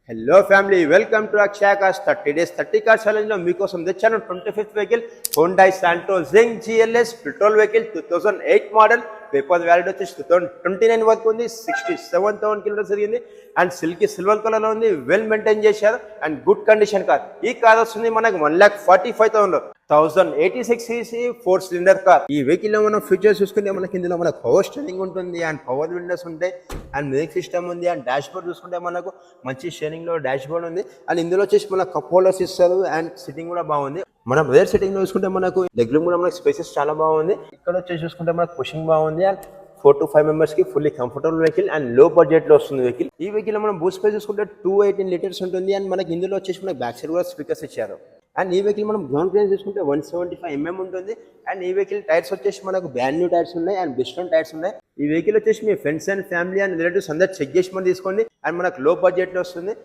Hello family, welcome to Akshaya cars 30 days 30 car challenge లో మీకోసం తెచ్చాను 25th vehicle Honda Santro Xing GLS petrol vehicle 2008 model. Paper valid వచ్చేసి 2029 వరకు ఉంది. 67,000 kilometres జరిగింది అండ్ సిల్వర్ కలర్ లో ఉంది. వెల్ మెయింటైన్ చేశారు అండ్ గుడ్ కండిషన్ కార్. ఈ కార్ వస్తుంది మనకు 1,45,000 1086 cc 4 cylinder కార్. ఈ వెహికల్ లో మనం ఫీచర్స్ చూసుకుంటే మనకి ఇందులో మనకు పవర్ స్టీరింగ్ ఉంటుంది అండ్ పవర్ విండోస్ ఉంటాయి అండ్ మ్యూజిక్ సిస్టమ్ ఉంది అండ్ డాష్ బోర్డ్ చూసుకుంటే మనకు మంచి షేరింగ్ లో డాష్ బోర్డ్ ఉంది అండ్ ఇందులో వచ్చేసి మన కప్ హోల్డర్స్ ఇస్తారు అండ్ సిట్టింగ్ కూడా బాగుంది. మనం రేర్ సిట్టింగ్ లో చూసుకుంటే మనకు లెగ్ రూమ్ కూడా మనకు స్పేసెస్ చాలా బాగుంది. ఇక్కడ వచ్చేసి చూసుకుంటే మనకు పుషింగ్ బాగుంది అండ్ 4 to 5 members కి ఫుల్లీ కంఫర్టబుల్ వెహికల్ అండ్ లో బడ్జెట్ లో వస్తుంది వెహికల్. ఈ వెహికల్ లో మనం బూట్ స్పేస్ చూసుకుంటే 218 లీటర్స్ ఉంటుంది అండ్ మనకి ఇందులో వచ్చేసి మనకి బ్యాక్ సైడ్ కూడా స్పీకర్స్ ఇచ్చారు. అండ్ ఈ వెహికల్ మనం గ్రౌండ్ క్లియరెన్స్ చూసుకుంటే 175 mm ఉంటుంది అండ్ ఈ వెహికల్ టైర్స్ వచ్చేసి మనకు బ్రాండ్ న్యూ టైర్స్ ఉన్నాయి అండ్ బిస్టన్ టైర్స్ ఉన్నాయి. ఈ వెహికల్ వచ్చేసి మీ friends and family and relatives అందరు చెక్ చేసి మనం తీసుకోండి అండ్ మనకు లో బడ్జెట్ లో వస్తుంది.